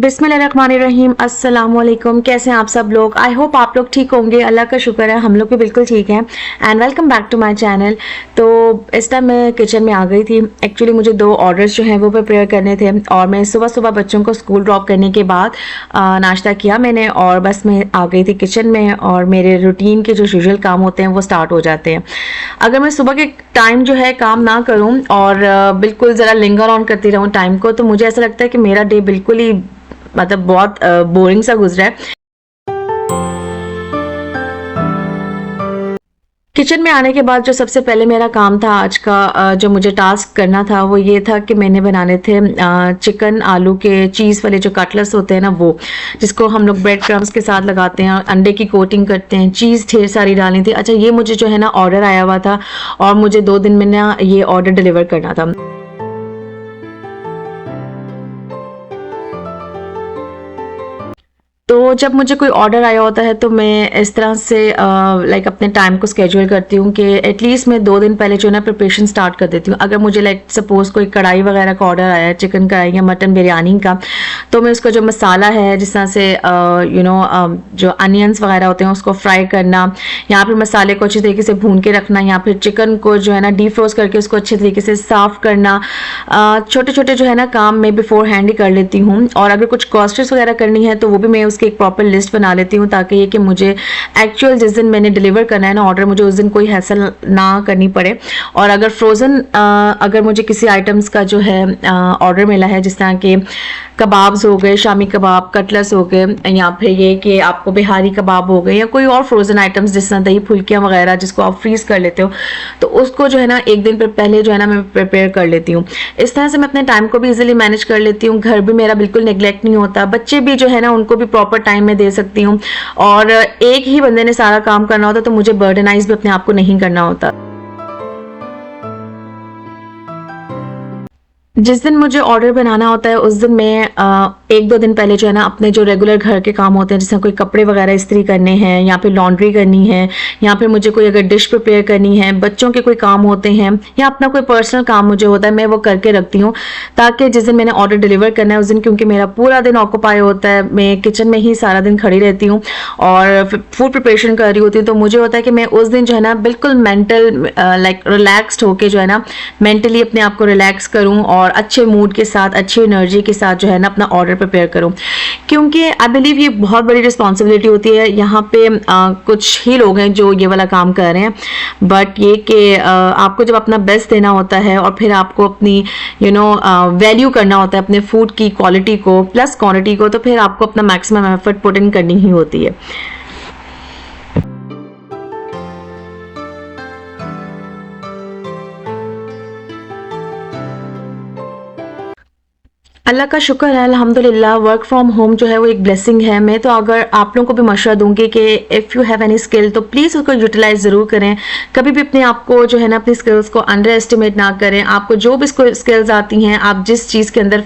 बिस्मिल्लाहिर्रहमानिर्रहीम, अस्सलामुअलैकुम। कैसे हैं आप सब लोग? आई होप आप लोग ठीक होंगे। अल्लाह का शुक्र है हम लोग भी बिल्कुल ठीक हैं। And welcome back to my channel. तो इस टाइम मैं किचन में आ गई थी। एक्चुअली मुझे 2 ऑर्डर्स जो हैं वो प्रिपेयर करने थे और मैं सुबह सुबह बच्चों को स्कूल ड्रॉप करने के बाद नाश्ता किया मैंने और बस मैं आ गई थी किचन में और मेरे रूटीन के जो यूजुअल काम होते हैं वो स्टार्ट हो जाते हैं। अगर मैं सुबह के टाइम जो है काम ना करूं और बिल्कुल ज़रा लिंगर ऑन करती रहूं टाइम को, तो मुझे ऐसा लगता है कि मेरा डे बिल्कुल ही मतलब बहुत बोरिंग सा गुजरा है। किचन में आने के बाद जो सबसे पहले मेरा काम था आज का, जो मुझे टास्क करना था वो ये था कि मैंने बनाने थे चिकन आलू के चीज़ वाले जो कटलेट्स होते हैं ना, वो जिसको हम लोग ब्रेड क्रम्स के साथ लगाते हैं, अंडे की कोटिंग करते हैं, चीज़ ढेर सारी डालनी थी। अच्छा, ये मुझे जो है ना ऑर्डर आया हुआ था और मुझे 2 दिन में ना ये ऑर्डर डिलीवर करना था। तो जब मुझे कोई ऑर्डर आया होता है तो मैं इस तरह से लाइक अपने टाइम को स्केड्यूल करती हूँ कि एटलीस्ट मैं 2 दिन पहले जो है ना प्रिपरेशन स्टार्ट कर देती हूँ। अगर मुझे लाइक सपोज कोई कढ़ाई वगैरह का ऑर्डर आया है, चिकन कढ़ाई या मटन बिरयानी का, तो मैं उसका जो मसाला है जिस तरह से जो अनियंस वगैरह होते हैं उसको फ्राई करना, या फिर मसाले को अच्छी तरीके से भून के रखना, या फिर चिकन को जो है ना डीप फ्रोज करके उसको अच्छे तरीके से साफ़ करना, छोटे छोटे जो है ना काम मैं बिफोर हैंड ही कर लेती हूँ। और अगर कुछ कॉस्ट्स वगैरह करनी है तो वो भी मैं उसकी एक प्रॉपर लिस्ट बना लेती हूँ, ताकि ये कि मुझे एक्चुअल जिस दिन मैंने डिलीवर करना है ना ऑर्डर, मुझे उस दिन कोई हैसल ना करनी पड़े। और अगर फ्रोज़न अगर मुझे किसी आइटम्स का जो है ऑर्डर मिला है, जिस तरह के कबाब्स हो गए, शामी कबाब, कटलेट्स हो गए, या फिर ये कि आपको बिहारी कबाब हो गए, या कोई और फ्रोज़न आइटम्स जिस तरह दही फुल्कियाँ वगैरह जिसको आप फ्रीज़ कर लेते हो, तो उसको जो है ना एक दिन पहले जो है ना मैं प्रिपेयर कर लेती हूँ। इस तरह से मैं अपने टाइम को भी इजीली मैनेज कर लेती हूँ। घर भी मेरा बिल्कुल नेग्लेक्ट नहीं होता, बच्चे भी जो है ना उनको भी प्रॉपर टाइम में दे सकती हूँ। और एक ही बंदे ने सारा काम करना होता तो मुझे बर्डनाइज भी अपने आप को नहीं करना होता। जिस दिन मुझे ऑर्डर बनाना होता है उस दिन मैं 1-2 दिन पहले जो है ना अपने जो रेगुलर घर के काम होते हैं, जैसे कोई कपड़े वगैरह इस्त्री करने हैं, या फिर लॉन्ड्री करनी है, या फिर मुझे कोई अगर डिश प्रिपेयर करनी है, बच्चों के कोई काम होते हैं, या अपना कोई पर्सनल काम मुझे होता है, मैं वो करके रखती हूँ, ताकि जिस दिन मैंने ऑर्डर डिलीवर करना है उस दिन, क्योंकि मेरा पूरा दिन ऑक्यूपाई होता है, मैं किचन में ही सारा दिन खड़ी रहती हूँ और फूड प्रिपरेशन कर रही होती हूँ, तो मुझे होता है कि मैं उस दिन जो है ना बिल्कुल मेंटल लाइक रिलैक्सड होके जो है ना मेंटली अपने आप को रिलैक्स करूँ और अच्छे मूड के साथ, अच्छी एनर्जी के साथ जो है ना अपना ऑर्डर प्रिपेयर करूं। क्योंकि आई बिलीव ये बहुत बड़ी रिस्पॉन्सिबिलिटी होती है। यहाँ पे कुछ ही लोग हैं जो ये वाला काम कर रहे हैं, बट ये कि आपको जब अपना बेस्ट देना होता है और फिर आपको अपनी वैल्यू करना होता है अपने फूड की क्वालिटी को प्लस क्वांटिटी को, तो फिर आपको अपना मैक्सिमम एफर्ट पुट इन करनी ही होती है। अल्लाह का शुक्र है, अल्हम्दुलिल्लाह। वर्क फ्रॉम होम जो है वो एक ब्लेसिंग है। मैं तो अगर आप लोगों को भी मशवरा दूंगी कि if you have any skill तो प्लीज़ उसको यूटिलाइज ज़रूर करें। कभी भी अपने आप को जो है ना अपनी स्किल्स को अंडर एस्टिमेट ना करें। आपको जो भी स्किल्स आती हैं, आप जिस चीज़ के अंदर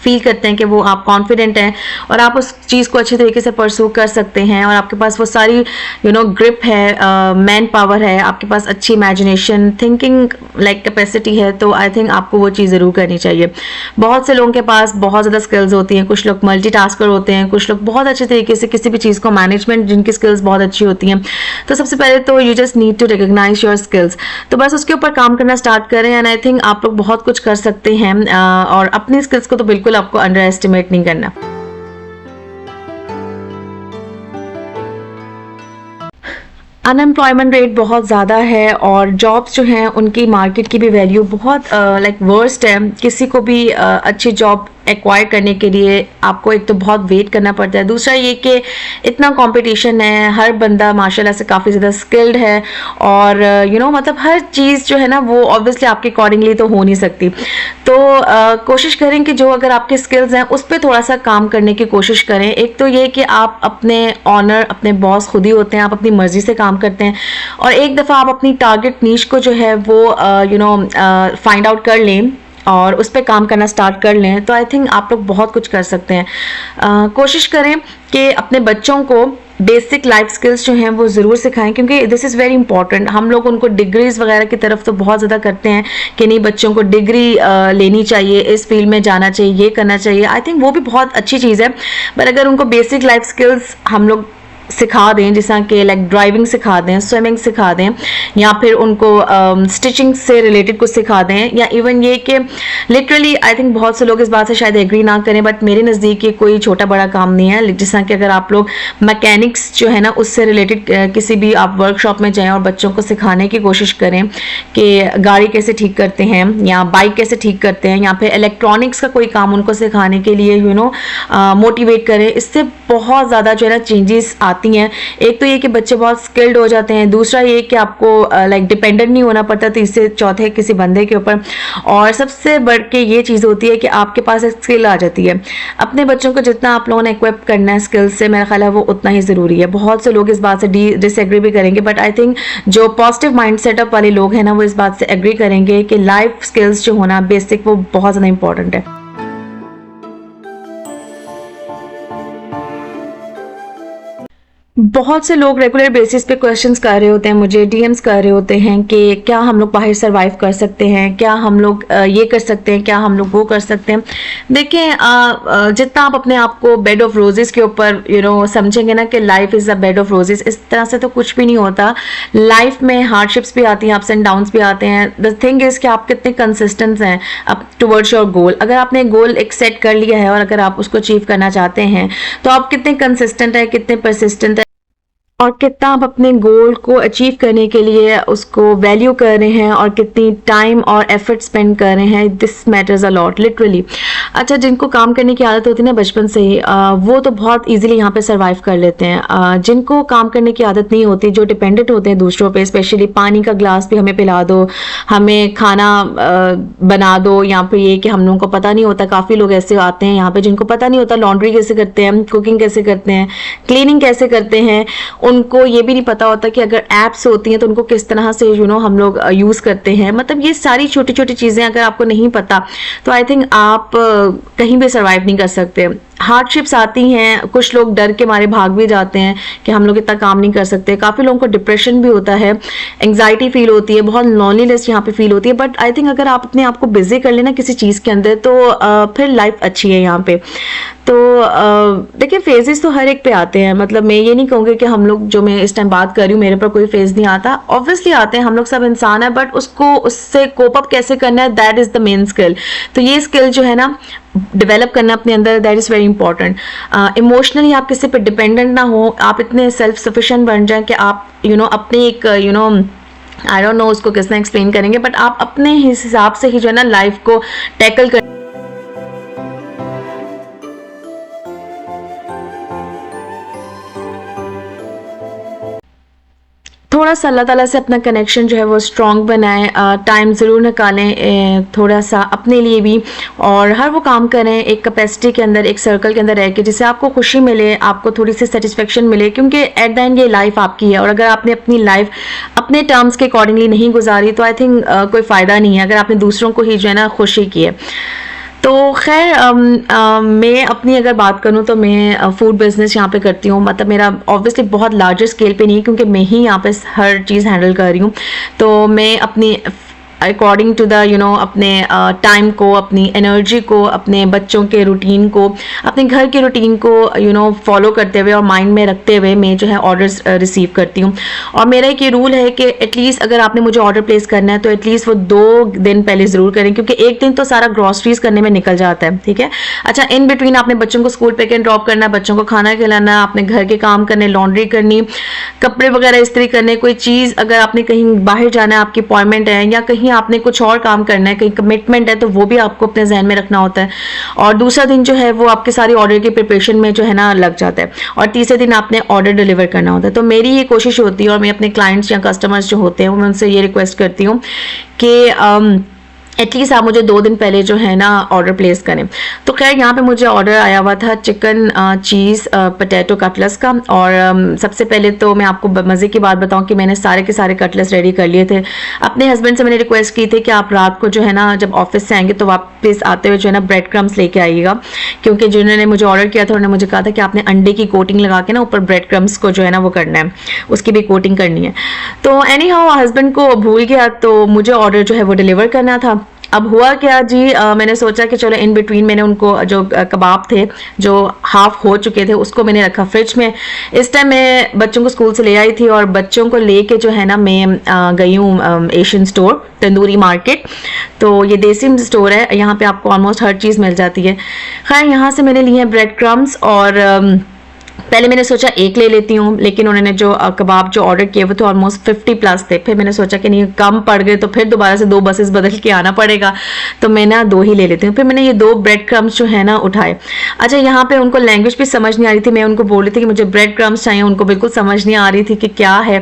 फील करते हैं कि वो आप कॉन्फिडेंट हैं और आप उस चीज़ को अच्छे तरीके से परसू कर सकते हैं, और आपके पास वो सारी ग्रिप है, मैन पावर है, आपके पास अच्छी इमेजिनेशन, थिंकिंग लाइक कैपेसिटी है, तो आई थिंक आपको वो चीज़ ज़रूर करनी चाहिए। बहुत से लोगों के पास बहुत ज़्यादा स्किल्स होती हैं, कुछ लोग मल्टीटास्कर होते हैं, कुछ लोग बहुत अच्छे तरीके से किसी भी चीज़ को मैनेजमेंट जिनकी स्किल्स बहुत अच्छी होती हैं। तो सबसे पहले तो you just need to recognise your skills, तो बस उसके ऊपर काम करना स्टार्ट करें एंड आई थिंक आप लोग बहुत कुछ कर सकते हैं। और अपनी स्किल्स को तो बिल्कुल आपको अंडर एस्टिमेट नहीं करना। अनएम्प्लॉयमेंट रेट बहुत ज़्यादा है और जॉब्स जो हैं उनकी मार्केट की भी वैल्यू बहुत लाइक वर्स्ट है। किसी को भी अच्छी जॉब एक्वायर करने के लिए आपको एक तो बहुत वेट करना पड़ता है, दूसरा ये कि इतना कंपटीशन है, हर बंदा माशाल्लाह से काफ़ी ज़्यादा स्किल्ड है, और मतलब हर चीज़ जो है ना वो ऑब्वियसली आपके अकॉर्डिंगली तो हो नहीं सकती। तो कोशिश करें कि जो अगर आपके स्किल्स हैं उस पर थोड़ा सा काम करने की कोशिश करें। एक तो ये कि आप अपने ऑनर, अपने बॉस खुद ही होते हैं, आप अपनी मर्जी से काम करते हैं, और एक दफ़ा आप अपनी टारगेट नीश को जो है वो फाइंड आउट कर लें और उस पर काम करना स्टार्ट कर लें, तो आई थिंक आप लोग बहुत कुछ कर सकते हैं। कोशिश करें कि अपने बच्चों को बेसिक लाइफ स्किल्स जो हैं वो ज़रूर सिखाएं, क्योंकि दिस इज़ वेरी इंपॉर्टेंट। हम लोग उनको डिग्रीज वगैरह की तरफ तो बहुत ज़्यादा करते हैं कि नहीं बच्चों को डिग्री लेनी चाहिए, इस फील्ड में जाना चाहिए, ये करना चाहिए। आई थिंक वो भी बहुत अच्छी चीज़ है, पर अगर उनको बेसिक लाइफ स्किल्स हम लोग सिखा दें, जैसा कि लाइक ड्राइविंग सिखा दें, स्विमिंग सिखा दें, या फिर उनको स्टिचिंग से रिलेटेड कुछ सिखा दें, या इवन ये कि लिटरली आई थिंक बहुत से लोग इस बात से शायद एग्री ना करें, बट मेरे नज़दीक ये कोई छोटा बड़ा काम नहीं है। जैसा कि अगर आप लोग मैकेनिक्स जो है ना उससे रिलेटेड किसी भी आप वर्कशॉप में जाएं और बच्चों को सिखाने की कोशिश करें कि गाड़ी कैसे ठीक करते हैं या बाइक कैसे ठीक करते हैं, या फिर इलेक्ट्रॉनिक्स का कोई काम उनको सिखाने के लिए मोटिवेट करें, इससे बहुत ज़्यादा जो है ना चेंजेस आती हैं। एक तो ये कि बच्चे बहुत स्किल्ड हो जाते हैं, दूसरा ये कि आपको लाइक डिपेंडेंट नहीं होना पड़ता, तीसरे चौथे किसी बंदे के ऊपर, और सबसे बढ़ के ये चीज़ होती है कि आपके पास एक स्किल आ जाती है। अपने बच्चों को जितना आप लोगों ने इक्विप करना है स्किल्स से, मेरा ख्याल है वो उतना ही ज़रूरी है। बहुत से लोग इस बात से डिसएग्री भी करेंगे, बट आई थिंक जो पॉजिटिव माइंड सेटअप वाले लोग हैं ना वो इस बात से एग्री करेंगे कि लाइफ स्किल्स जो होना बेसिक वो बहुत ज़्यादा इंपॉर्टेंट है। बहुत से लोग रेगुलर बेसिस पे क्वेश्चंस कर रहे होते हैं, मुझे डीएम्स कर रहे होते हैं कि क्या हम लोग बाहर सरवाइव कर सकते हैं, क्या हम लोग ये कर सकते हैं, क्या हम लोग वो कर सकते हैं। देखें, जितना आप अपने आप को बेड ऑफ रोजेस के ऊपर समझेंगे ना कि life is a bed of roses, इस तरह से तो कुछ भी नहीं होता। लाइफ में हार्डशिप्स भी आती हैं, अप्स एंड डाउन्स भी आते हैं। द थिंग इज़ कि आप कितने कंसिस्टेंट हैं अप टुवर्ड्स योर गोल। अगर आपने गोल एक सेट कर लिया है और अगर आप उसको अचीव करना चाहते हैं तो आप कितने कंसिस्टेंट हैं, कितने परसिस्टेंट हैं, और कितना आप अपने गोल को अचीव करने के लिए उसको वैल्यू कर रहे हैं और कितनी टाइम और एफर्ट स्पेंड कर रहे हैं, this matters a lot literally. अच्छा, जिनको काम करने की आदत होती है ना बचपन से ही, वो तो बहुत इजीली यहाँ पे सरवाइव कर लेते हैं। जिनको काम करने की आदत नहीं होती, जो डिपेंडेंट होते हैं दूसरों पे, स्पेशली पानी का ग्लास भी हमें पिला दो, हमें खाना बना दो, या फिर ये कि हम लोगों को पता नहीं होता, काफ़ी लोग ऐसे आते हैं यहाँ पे जिनको पता नहीं होता लॉन्ड्री कैसे करते हैं, कुकिंग कैसे करते हैं, क्लीनिंग कैसे करते हैं। उनको ये भी नहीं पता होता कि अगर ऐप्स होती हैं तो उनको किस तरह से हम लोग यूज़ करते हैं। मतलब ये सारी छोटी छोटी चीज़ें अगर आपको नहीं पता तो आई थिंक आप कहीं भी सर्वाइव नहीं कर सकते। हार्डशिप्स आती हैं, कुछ लोग डर के मारे भाग भी जाते हैं कि हम लोग इतना काम नहीं कर सकते। काफ़ी लोगों को डिप्रेशन भी होता है, एंग्जाइटी फील होती है, बहुत लॉनलीनेस यहाँ पे फील होती है। बट आई थिंक अगर आप अपने आप को बिजी कर लेना किसी चीज़ के अंदर तो फिर लाइफ अच्छी है यहाँ पे। तो देखिए, फेजेस तो हर एक पे आते हैं। मतलब मैं ये नहीं कहूँगी कि हम लोग, जो मैं इस टाइम बात कर रही हूँ मेरे पर कोई फेज नहीं आता, ऑब्वियसली आते हैं, हम लोग सब इंसान है, बट उससे कोप अप कैसे करना है, that is the main skill. तो ये स्किल जो है ना डेवलप करना अपने अंदर, that is very important. Emotionally आप किसी पे डिपेंडेंट ना हो, आप इतने सेल्फ सफिशिएंट बन जाएं कि आप अपने एक आई डोंट नो उसको किसने एक्सप्लेन करेंगे, बट आप अपने हिसाब से ही जो है ना लाइफ को टैकल कर। थोड़ा सा अल्लाह ताला से अपना कनेक्शन जो है वो स्ट्रॉन्ग बनाएं, टाइम ज़रूर निकालें थोड़ा सा अपने लिए भी, और हर वो काम करें एक कैपेसिटी के अंदर, एक सर्कल के अंदर रह के, जिससे आपको खुशी मिले, आपको थोड़ी सी सेटिस्फेक्शन मिले। क्योंकि एट द एंड ये लाइफ आपकी है, और अगर आपने अपनी लाइफ अपने टर्म्स के अकॉर्डिंगली नहीं गुजारी तो आई थिंक कोई फ़ायदा नहीं है, अगर आपने दूसरों को ही जो है ना खुशी की है। तो खैर, मैं अपनी अगर बात करूं तो मैं फूड बिजनेस यहाँ पे करती हूँ। मतलब मेरा ऑब्वियसली बहुत लार्जर स्केल पे नहीं है, क्योंकि मैं ही यहाँ पे हर चीज़ हैंडल कर रही हूँ। तो मैं अपनी अकॉर्डिंग टू द अपने टाइम को, अपनी एनर्जी को, अपने बच्चों के रूटीन को, अपने घर के रूटीन को फॉलो करते हुए और माइंड में रखते हुए मैं जो है ऑर्डर्स रिसीव करती हूँ। और मेरा एक ये रूल है कि एटलीस्ट अगर आपने मुझे ऑर्डर प्लेस करना है तो एटलीस्ट वो 2 दिन पहले ज़रूर करें, क्योंकि एक दिन तो सारा ग्रॉसरीज करने में निकल जाता है, ठीक है। अच्छा, इन बिटवीन आपने बच्चों को स्कूल पिक एंड ड्रॉप करना, बच्चों को खाना खिलाना, अपने घर के काम करने, लॉन्ड्री करनी, कपड़े वगैरह इस्त्री करने, कोई चीज़ अगर आपने कहीं बाहर जाना है, आपकी अपॉइंटमेंट है, या कहीं आपने कुछ और काम करना है, कहीं कमिटमेंट है, तो वो भी आपको अपने जहन में रखना होता है। और दूसरा दिन जो है वो आपके सारी ऑर्डर की प्रिपरेशन में जो है ना लग जाता है, और तीसरे दिन आपने ऑर्डर डिलीवर करना होता है। तो मेरी ये कोशिश होती है, और मैं अपने क्लाइंट्स या कस्टमर्स जो होते हैं वो मैं उनसे ये रिक्वेस्ट करती हूँ कि एटलीस्ट आप मुझे 2 दिन पहले जो है ना ऑर्डर प्लेस करें। तो खैर यहाँ पे मुझे ऑर्डर आया हुआ था चिकन चीज़ पोटैटो कटलेट्स का। और सबसे पहले तो मैं आपको मज़े की बात बताऊँ कि मैंने सारे के सारे कटलेट्स रेडी कर लिए थे। अपने हस्बैंड से मैंने रिक्वेस्ट की थी कि आप रात को जो है ना जब ऑफिस से आएंगे तो वापस आते हुए जो है ना ब्रेड क्रम्स लेके आइएगा, क्योंकि जिन्होंने मुझे ऑर्डर किया था उन्होंने मुझे कहा था कि आपने अंडे की कोटिंग लगा के ना ऊपर ब्रेड क्रम्स को जो है ना वो करना है, उसकी भी कोटिंग करनी है। तो एनी हाउ हस्बैंड को भूल गया, तो मुझे ऑर्डर जो है वो डिलीवर करना था। अब हुआ क्या जी, मैंने सोचा कि चलो इन बिटवीन मैंने उनको जो कबाब थे जो हाफ हो चुके थे उसको मैंने रखा फ्रिज में। इस टाइम मैं बच्चों को स्कूल से ले आई थी और बच्चों को लेके जो है ना मैं गई हूँ एशियन स्टोर तंदूरी मार्केट। तो ये देसी स्टोर है, यहाँ पे आपको ऑलमोस्ट हर चीज़ मिल जाती है। खैर यहाँ से मैंने लिए हैं ब्रेड क्रम्स और पहले मैंने सोचा एक ले लेती हूँ, लेकिन उन्होंने जो कबाब जो ऑर्डर किए वो तो ऑलमोस्ट 50 प्लस थे। फिर मैंने सोचा कि नहीं कम पड़ गए तो फिर दोबारा से 2 बसेस बदल के आना पड़ेगा, तो मैं ना 2 ही ले लेती हूँ। फिर मैंने ये 2 ब्रेड क्रम्स जो है ना उठाए। अच्छा यहाँ पे उनको लैंग्वेज भी समझ नहीं आ रही थी, मैं उनको बोल रही थी कि मुझे ब्रेड क्रम्स चाहिए, उनको बिल्कुल समझ नहीं आ रही थी कि क्या है।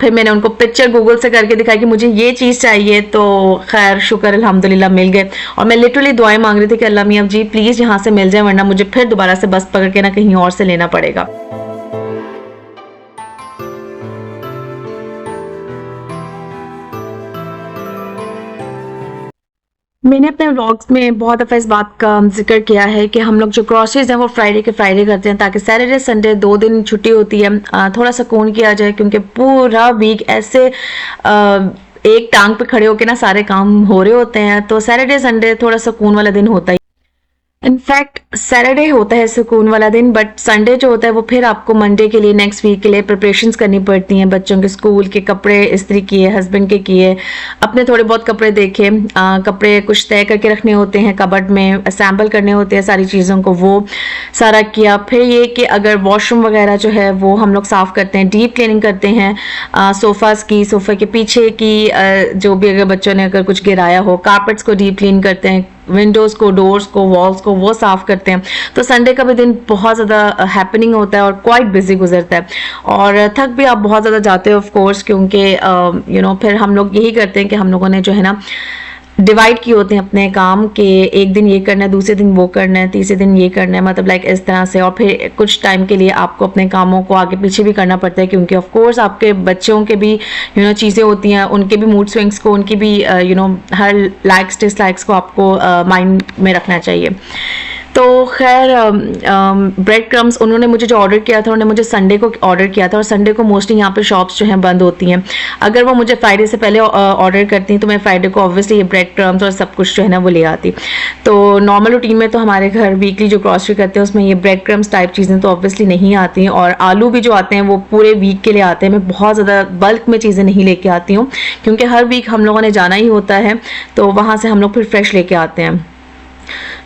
फिर मैंने उनको पिक्चर गूगल से करके दिखाई कि मुझे ये चीज़ चाहिए, तो खैर शुक्र अल्हम्दुलिल्लाह मिल गए। और मैं लिटरली दुआएं मांग रही थी कि अल्लाह मियां जी प्लीज़ यहाँ से मिल जाए, वरना मुझे फिर दोबारा से बस पकड़ के ना कहीं और से लेना पड़ेगा। मैंने अपने व्लॉग्स में बहुत दफ़ा इस बात का जिक्र किया है कि हम लोग जो ग्रॉसरीज हैं वो फ्राइडे के फ्राइडे करते हैं, ताकि सैटरडे संडे 2 दिन छुट्टी होती है, थोड़ा सुकून किया जाए, क्योंकि पूरा वीक ऐसे एक टांग पे खड़े होके ना सारे काम हो रहे होते हैं। तो सैटरडे संडे थोड़ा सुकून वाला दिन होता है। इनफैक्ट सैटरडे होता है सुकून वाला दिन, बट संडे जो होता है वो फिर आपको मंडे के लिए नेक्स्ट वीक के लिए प्रिपरेशंस करनी पड़ती हैं। बच्चों के स्कूल के कपड़े इस्त्री किए, हस्बैंड के किए, अपने थोड़े बहुत कपड़े देखे, कपड़े कुछ तय करके रखने होते हैं कबर्ड में, असेंबल करने होते हैं सारी चीज़ों को, वो सारा किया। फिर ये कि अगर वॉशरूम वगैरह जो है वो हम लोग साफ़ करते हैं, डीप क्लीनिंग करते हैं, सोफ़ाज़ की, सोफ़े के पीछे की जो भी अगर बच्चों ने अगर कुछ गिराया हो, कारपेट्स को डीप क्लीन करते हैं, विंडोज़ को, डोर्स को, वॉल्स को वो साफ़ करते हैं। तो संडे का भी दिन बहुत ज़्यादा हैपनिंग होता है और क्वाइट बिजी गुजरता है, और थक भी आप बहुत ज़्यादा जाते हो ऑफ कोर्स, क्योंकि फिर हम लोग यही करते हैं कि हम लोगों ने जो है ना डिवाइड किए होते हैं अपने काम के, एक दिन ये करना है, दूसरे दिन वो करना है, तीसरे दिन ये करना है, मतलब लाइक इस तरह से। और फिर कुछ टाइम के लिए आपको अपने कामों को आगे पीछे भी करना पड़ता है, क्योंकि ऑफ कोर्स आपके बच्चों के भी चीज़ें होती हैं, उनके भी मूड स्विंग्स को, उनकी भी हर लाइक्स डिसलाइक्स को आपको माइंड में रखना चाहिए। तो खैर ब्रेड क्रम्स उन्होंने मुझे जो ऑर्डर किया था, उन्होंने मुझे संडे को ऑर्डर किया था, और संडे को मोस्टली यहाँ पे शॉप्स जो हैं बंद होती हैं। अगर वो मुझे फ्राइडे से पहले ऑर्डर करती हैं तो मैं फ्राइडे को ऑब्वियसली ये ब्रेड क्रम्स और सब कुछ जो है ना वो ले आती। तो नॉर्मल रूटीन में तो हमारे घर वीकली जो ग्रॉसरी करते हैं उसमें ये ब्रेड क्रम्स टाइप चीज़ें तो ऑब्वियसली नहीं आती हैं, और आलू भी जो आते हैं वो पूरे वीक के लिए आते हैं। मैं बहुत ज़्यादा बल्क में चीज़ें नहीं लेके आती हूँ, क्योंकि हर वीक हम लोगों ने जाना ही होता है, तो वहाँ से हम लोग फिर फ्रेश लेके आते हैं।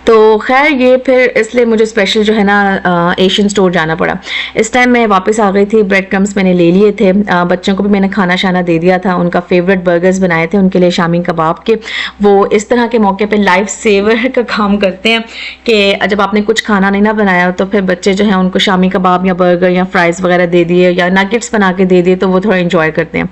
तो खैर ये फिर इसलिए मुझे स्पेशल जो है ना एशियन स्टोर जाना पड़ा। इस टाइम मैं वापस आ गई थी, ब्रेड क्रम्स मैंने ले लिए थे, बच्चों को भी मैंने खाना शाना दे दिया था, उनका फेवरेट बर्गर्स बनाए थे उनके लिए शामी कबाब के। वो इस तरह के मौके पे लाइफ सेवर का काम करते हैं कि जब आपने कुछ खाना नहीं ना बनाया तो फिर बच्चे जो हैं उनको शामी कबाब या बर्गर या फ्राइज़ वगैरह दे दिए या नगेट्स बना के दे दिए, तो वो थोड़ा इंजॉय करते हैं।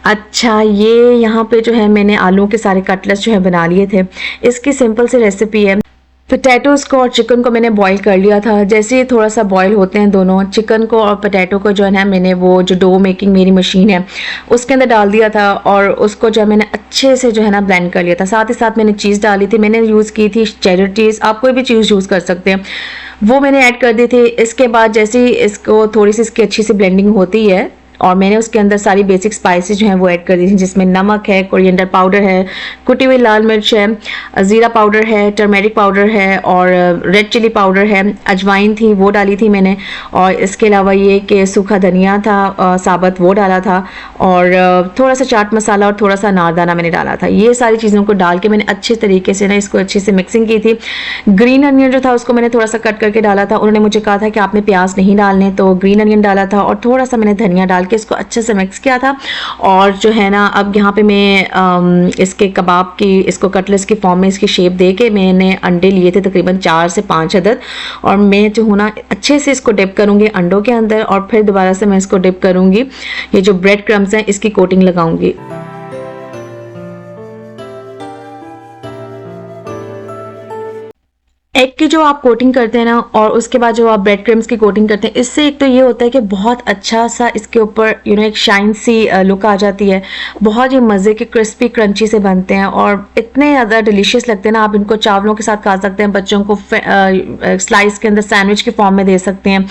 अच्छा ये यहाँ पे जो है मैंने आलू के सारे कटलेट्स जो है बना लिए थे। इसकी सिंपल सी रेसिपी है, पोटैटोज़ को और चिकन को मैंने बॉईल कर लिया था। जैसे ही थोड़ा सा बॉईल होते हैं दोनों, चिकन को और पोटैटो को जो है ना मैंने वो जो डो मेकिंग मेरी मशीन है उसके अंदर डाल दिया था, और उसको जो है मैंने अच्छे से जो है ना ब्लेंड कर लिया था। साथ ही साथ मैंने चीज़ डाली थी, मैंने यूज़ की थी चेडर चीज़, आप कोई भी चीज़ यूज़ कर सकते हैं, वो मैंने ऐड कर दी थी। इसके बाद जैसे ही इसको थोड़ी सी इसकी अच्छी सी ब्लेंडिंग होती है, और मैंने उसके अंदर सारी बेसिक स्पाइसेस जो हैं वो ऐड कर दी थी, जिसमें नमक है, कोरिएंडर पाउडर है, कुटी हुई लाल मिर्च है, ज़ीरा पाउडर है, टर्मेरिक पाउडर है, और रेड चिली पाउडर है, अजवाइन थी वो डाली थी मैंने, और इसके अलावा ये कि सूखा धनिया था साबुत वो डाला था, और थोड़ा सा चाट मसाला और थोड़ा सा अनारदाना मैंने डाला था। ये सारी चीज़ों को डाल के मैंने अच्छे तरीके से ना इसको अच्छे से मिक्सिंग की थी। ग्रीन अनियन जो था उसको मैंने थोड़ा सा कट करके डाला था, उन्होंने मुझे कहा था कि आपने प्याज नहीं डालने, तो ग्रीन अनियन डाला था, और थोड़ा सा मैंने धनिया डाल के इसको अच्छे से मिक्स किया था। और जो है ना अब यहाँ पे मैं इसके कबाब की, इसको कटलेट्स की फॉर्म में इसकी शेप दे के मैंने अंडे लिए थे तकरीबन 4 से 5 अदद, और मैं जो हूँ ना अच्छे से इसको डिप करूँगी अंडों के अंदर, और फिर दोबारा से मैं इसको डिप करूँगी, ये जो ब्रेड क्रम्स हैं इसकी कोटिंग लगाऊंगी। एग की जो आप कोटिंग करते हैं ना, और उसके बाद जो आप ब्रेड क्रम्स की कोटिंग करते हैं, इससे एक तो ये होता है कि बहुत अच्छा सा इसके ऊपर एक शाइन सी लुक आ जाती है। बहुत ही मज़े के क्रिस्पी क्रंची से बनते हैं और इतने ज़्यादा डिलीशियस लगते हैं ना। आप इनको चावलों के साथ खा सकते हैं, बच्चों को स्लाइस के अंदर सैंडविच के फॉर्म में दे सकते हैं।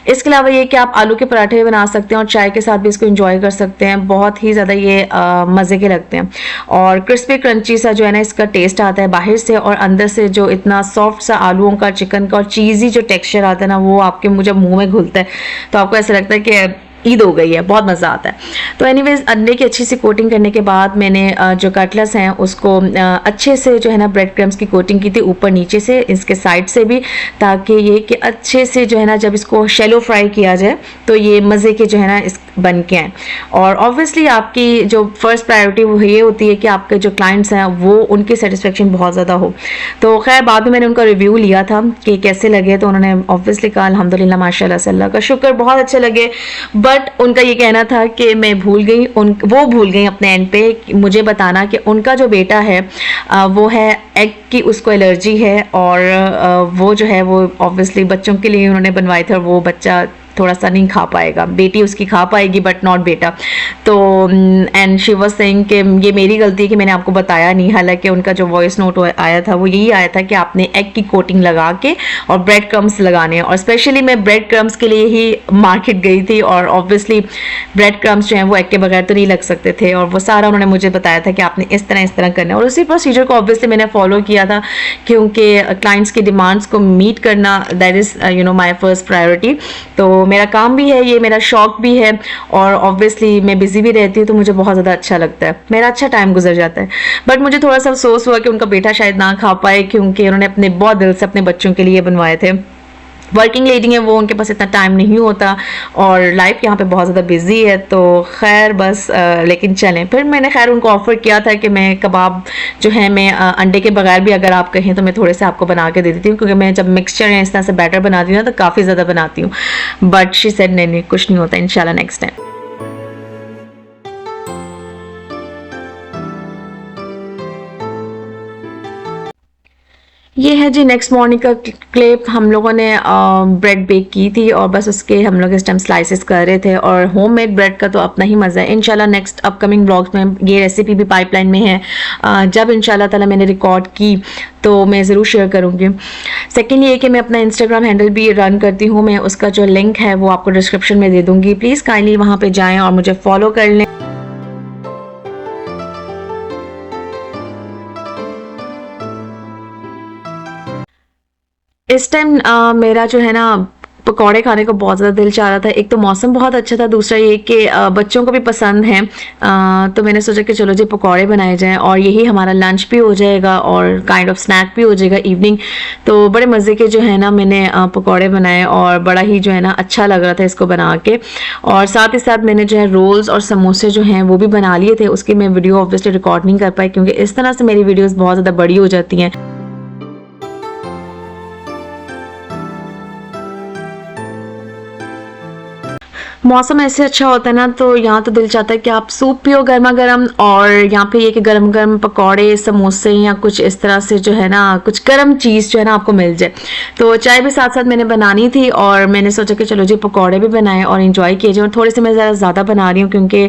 इसके अलावा ये कि आप आलू के पराठे भी बना सकते हैं और चाय के साथ भी इसको इंजॉय कर सकते हैं। बहुत ही ज़्यादा ये मज़े के लगते हैं और क्रिस्पी क्रंची सा जो है ना इसका टेस्ट आता है बाहर से, और अंदर से जो इतना सॉफ्ट सा आलूओं का, चिकन का और चीज़ी जो टेक्सचर आता है ना, वो आपके मुझे मुंह में घुलता है तो आपको ऐसा लगता है कि ईद हो गई है, बहुत मज़ा आता है। तो एनीवेज, अंडे की अच्छी सी कोटिंग करने के बाद मैंने जो कटलेट्स हैं उसको अच्छे से जो है ना ब्रेड क्रम्स की कोटिंग की थी, ऊपर नीचे से, इसके साइड से भी, ताकि ये कि अच्छे से जो है ना जब इसको शैलो फ्राई किया जाए तो ये मज़े के जो है ना इस बन के आए। और ऑब्वियसली आपकी जो फर्स्ट प्रायोरिटी वो ये होती है कि आपके जो क्लाइंट्स हैं वो उनकी सेटिस्फेक्शन बहुत ज़्यादा हो। तो खैर बाद में मैंने उनका रिव्यू लिया था कि कैसे लगे, तो उन्होंने ऑब्वियसली कहा अल्हम्दुलिल्लाह माशाल्लाह से, अल्लाह का शुक्र, बहुत अच्छे लगे। बट उनका ये कहना था कि मैं भूल गई, वो भूल गई अपने एंड पे मुझे बताना कि उनका जो बेटा है वो है एग की, उसको एलर्जी है, और वो जो है वो ऑब्वियसली बच्चों के लिए उन्होंने बनवाए थे और वो बच्चा थोड़ा सा नहीं खा पाएगा, बेटी उसकी खा पाएगी बट नॉट बेटा। तो एंड शी वाज सेइंग कि ये मेरी गलती है कि मैंने आपको बताया नहीं, हालांकि उनका जो वॉइस नोट आया था वो यही आया था कि आपने एग की कोटिंग लगा के और ब्रेड क्रम्स लगाने हैं। और स्पेशली मैं ब्रेड क्रम्स के लिए ही मार्केट गई थी, और ऑब्वियसली ब्रेड क्रम्स जो हैं वो एग के बगैर तो नहीं लग सकते थे, और वो सारा उन्होंने मुझे बताया था कि आपने इस तरह करना है। और उसी प्रोसीजर को ऑब्वियसली मैंने फॉलो किया था, क्योंकि क्लाइंट्स की डिमांड्स को मीट करना that is my first priority. तो मेरा काम भी है, ये मेरा शौक भी है, और ऑब्वियसली मैं बिजी भी रहती हूँ तो मुझे बहुत ज़्यादा अच्छा लगता है, मेरा अच्छा टाइम गुजर जाता है। बट मुझे थोड़ा सा अफसोस हुआ कि उनका बेटा शायद ना खा पाए, क्योंकि उन्होंने अपने बहुत दिल से अपने बच्चों के लिए बनवाए थे। वर्किंग लेडी है वो, उनके पास इतना टाइम नहीं होता और लाइफ यहाँ पे बहुत ज़्यादा बिजी है। तो खैर बस लेकिन चलें, फिर मैंने खैर उनको ऑफ़र किया था कि मैं कबाब जो है मैं अंडे के बगैर भी अगर आप कहें तो मैं थोड़े से आपको बना के दे देती हूँ, क्योंकि मैं जब मिक्सचर या इस तरह से बैटर बनाती हूँ ना तो काफ़ी ज़्यादा बनाती हूँ। बट शी सेड नहीं नहीं कुछ नहीं होता, इंशाल्लाह नेक्स्ट टाइम। ये है जी नेक्स्ट मॉर्निंग का क्लिप। हम लोगों ने ब्रेड बेक की थी और बस उसके हम लोग इस टाइम स्लाइसेस कर रहे थे, और होममेड ब्रेड का तो अपना ही मज़ा है। इंशाल्लाह नेक्स्ट अपकमिंग ब्लॉग्स में ये रेसिपी भी पाइपलाइन में है, जब इंशाल्लाह ताला मैंने रिकॉर्ड की तो मैं ज़रूर शेयर करूँगी। सेकेंडली ये कि मैं अपना इंस्टाग्राम हैंडल भी रन करती हूँ, मैं उसका जो लिंक है वो आपको डिस्क्रिप्शन में दे दूँगी, प्लीज़ काइंडली वहाँ पर जाएँ और मुझे फॉलो कर लें। इस टाइम मेरा जो है ना पकौड़े खाने को बहुत ज़्यादा दिल चाह रहा था। एक तो मौसम बहुत अच्छा था, दूसरा ये कि बच्चों को भी पसंद है, तो मैंने सोचा कि चलो जी पकौड़े बनाए जाएं और यही हमारा लंच भी हो जाएगा और काइंड ऑफ स्नैक भी हो जाएगा इवनिंग। तो बड़े मज़े के जो है ना मैंने पकौड़े बनाए और बड़ा ही जो है ना अच्छा लग रहा था इसको बना के। और साथ ही साथ मैंने जो है रोल्स और समोसे जो हैं वो भी बना लिए थे। उसकी मैं वीडियो ऑब्वियसली रिकॉर्ड नहीं कर पाई, क्योंकि इस तरह से मेरी वीडियोज़ बहुत ज़्यादा बड़ी हो जाती हैं। मौसम ऐसे अच्छा होता है ना तो यहाँ तो दिल चाहता है कि आप सूप पियो गर्मा गर्म, और यहाँ पे ये कि गर्म गर्म पकौड़े समोसे या कुछ इस तरह से जो है ना कुछ गर्म चीज़ जो है ना आपको मिल जाए। तो चाय भी साथ साथ मैंने बनानी थी और मैंने सोचा कि चलो जी पकौड़े भी बनाए और इन्जॉय किए जाए। और थोड़े से मैं ज़्यादा बना रही हूँ, क्योंकि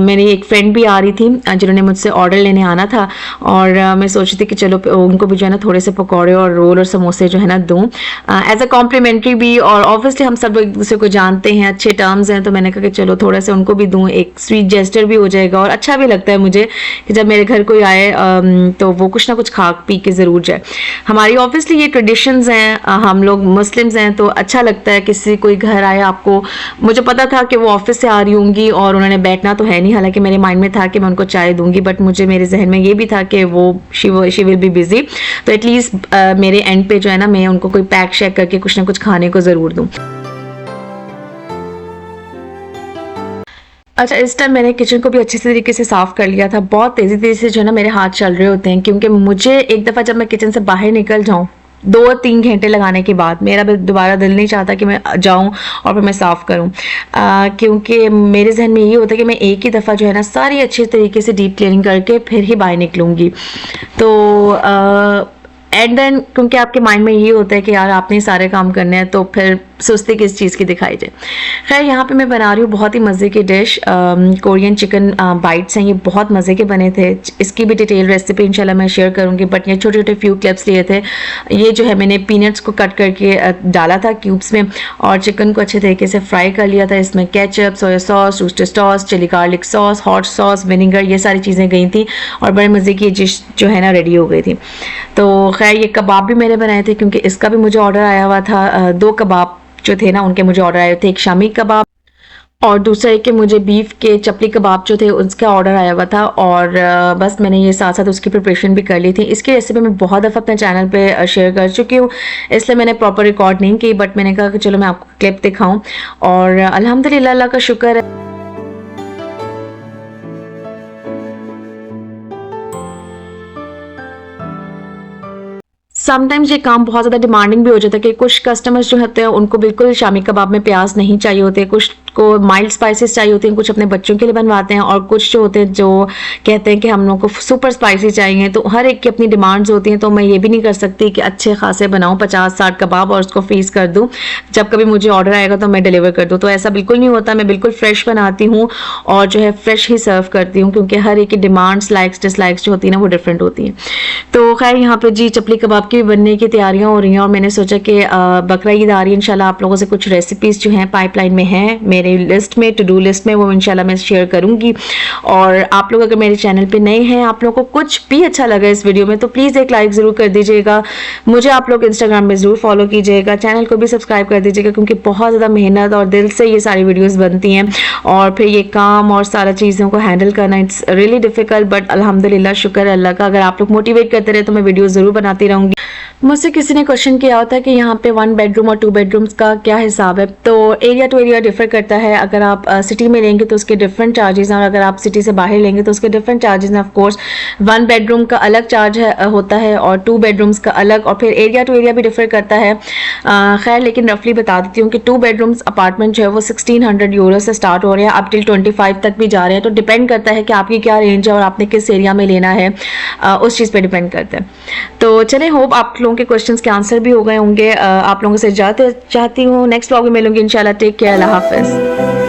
मेरी एक फ्रेंड भी आ रही थी जिन्होंने मुझसे ऑर्डर लेने आना था, और मैं सोच रही थी कि चलो उनको भी जो है ना थोड़े से पकौड़े और रोल और समोसे जो है ना दूँ एज अ कॉम्प्लीमेंट्री भी। और ऑब्वियसली हम सब एक दूसरे को जानते हैं, अच्छे टर्म्स हैं, तो मैंने कहा कि चलो थोड़ा सा उनको भी दूं, एक स्वीट जेस्टर भी हो जाएगा और अच्छा भी लगता है मुझे कि जब मेरे घर कोई आए तो वो कुछ ना कुछ खा पी के ज़रूर जाए। हमारी ऑब्वियसली ये ट्रेडिशंस हैं, हम लोग मुस्लिम्स हैं तो अच्छा लगता है किसी कोई घर आए आपको। मुझे पता था कि वो ऑफिस से आ रही होंगी और उन्होंने बैठना तो है नहीं, हालांकि मेरे माइंड में था कि मैं उनको चाय दूंगी, बट मुझे मेरे जहन में ये भी था कि वो शी विल बी बिजी, तो एटलीस्ट मेरे एंड पे जो है ना मैं उनको कोई पैक शैक करके कुछ ना कुछ खाने को ज़रूर दूँ। अच्छा, इस टाइम मैंने किचन को भी अच्छे तरीके से साफ़ कर लिया था। बहुत तेज़ी से जो है ना मेरे हाथ चल रहे होते हैं, क्योंकि मुझे एक दफ़ा जब मैं किचन से बाहर निकल जाऊँ 2-3 घंटे लगाने के बाद मेरा दोबारा दिल नहीं चाहता कि मैं जाऊं और फिर मैं साफ़ करूं, क्योंकि मेरे जहन में ये होता है कि मैं एक ही दफ़ा जो है ना सारी अच्छे तरीके से डीप क्लीनिंग करके फिर ही बाहर निकलूँगी। तो एंड देन क्योंकि आपके माइंड में ये होता है कि यार आपने सारे काम करने हैं, तो फिर सुस्ती किस चीज़ की दिखाई जाए। खैर यहाँ पे मैं बना रही हूँ बहुत ही मज़े की डिश, कोरियन चिकन बाइट्स हैं। ये बहुत मज़े के बने थे। इसकी भी डिटेल रेसिपी इंशाल्लाह मैं शेयर करूँगी, बट ये छोटे छोटे फ्यू क्लिप्स लिए थे। ये जो है मैंने पीनट्स को कट करके डाला था क्यूब्स में, और चिकन को अच्छे तरीके से फ्राई कर लिया था। इसमें ketchup, soya sauce, rooster sauce, chilli garlic sauce, hot sauce, vinegar, ये सारी चीज़ें गई थी और बड़े मज़े की डिश जो है ना रेडी हो गई थी। तो खैर ये कबाब भी मैंने बनाए थे क्योंकि इसका भी मुझे ऑर्डर आया हुआ था। 2 कबाब जो थे ना उनके मुझे ऑर्डर आए थे, एक शामी कबाब और दूसरा एक के मुझे बीफ के चपली कबाब जो थे उसका ऑर्डर आया हुआ था। और बस मैंने ये साथ साथ उसकी प्रिपरेशन भी कर ली थी। इसकी रेसिपी मैं बहुत दफ़ा अपने चैनल पे शेयर कर चुकी हूँ, इसलिए मैंने प्रॉपर रिकॉर्ड नहीं की, बट मैंने कहा कि चलो मैं आपको क्लिप दिखाऊँ। और अल्हम्दुलिल्लाह अल्लाह का शुक्र है। समटाइम्स ये काम बहुत ज़्यादा डिमांडिंग भी हो जाता है कि कुछ कस्टमर्स जो होते हैं उनको बिल्कुल शामी कबाब में प्याज नहीं चाहिए होते, कुछ को माइल्ड स्पाइसेस चाहिए होते हैं, कुछ अपने बच्चों के लिए बनवाते हैं, और कुछ जो होते हैं जो कहते हैं कि हम लोग को सुपर स्पाइसी चाहिए। तो हर एक की अपनी डिमांड्स होती हैं, तो मैं ये भी नहीं कर सकती कि अच्छे खासे बनाऊँ 50-60 कबाब और उसको फ्रीज़ कर दूँ, जब कभी मुझे ऑर्डर आएगा तो मैं डिलीवर कर दूँ। तो ऐसा बिल्कुल नहीं होता, मैं बिल्कुल फ्रेश बनाती हूँ और जो है फ्रेश ही सर्व करती हूँ, क्योंकि हर एक की डिमांड्स, लाइक्स, डिसलाइक्स जो होती है ना वो डिफरेंट होती हैं। तो खैर यहाँ पे जी चपली कबाब की बनने की तैयारियां हो रही हैं, और मैंने सोचा कि बकरा ईद आ रही है, इंशाल्लाह आप लोगों से कुछ रेसिपीज़ जो हैं पाइपलाइन में हैं, मेरे लिस्ट में, टू डू लिस्ट में, वो इंशाल्लाह मैं शेयर करूंगी। और आप लोग अगर मेरे चैनल पे नए हैं, आप लोगों को कुछ भी अच्छा लगा इस वीडियो में, तो प्लीज़ एक लाइक ज़रूर कर दीजिएगा। मुझे आप लोग इंस्टाग्राम में ज़रूर फॉलो कीजिएगा, चैनल को भी सब्सक्राइब कर दीजिएगा, क्योंकि बहुत ज़्यादा मेहनत और दिल से ये सारी वीडियोज़ बनती हैं, और फिर ये काम और सारा चीज़ों को हैंडल करना इट्स रियली डिफ़िकल्ट, बट अल्हम्दुलिल्लाह शुक्र है अल्लाह का। अगर आप लोग मोटिवेट करते रहे तो मैं वीडियो ज़रूर बनाती रहूँगी। मुझसे किसी ने क्वेश्चन किया होता है कि यहाँ पे 1 बेडरूम और 2 बेडरूम्स का क्या हिसाब है। तो एरिया टू एरिया डिफर करता है। अगर आप सिटी में लेंगे तो उसके डिफरेंट चार्जेस हैं, और अगर आप सिटी से बाहर लेंगे तो उसके डिफरेंट चार्जेस हैं। ऑफ कोर्स 1 बेडरूम का अलग चार्ज होता है और 2 बेडरूम्स का अलग, और फिर एरिया टू एरिया भी डिफर करता है। खैर लेकिन रफली बता देती हूँ कि 2 बेडरूम्स अपार्टमेंट जो है वो 1600 यूरो से स्टार्ट हो रहे हैं, अप टिल 25 तक भी जा रहे हैं। तो डिपेंड करता है कि आपकी क्या रेंज है और आपने किस एरिया में लेना है, उस चीज़ पर डिपेंड करता है। तो चले, होप आप लोगों के क्वेश्चंस के आंसर भी हो गए होंगे। आप लोगों से इजाज़त चाहती हूँ, नेक्स्ट व्लॉग में मिलूंगी इंशाल्लाह। टेक केयर, अल्लाह हाफिज़।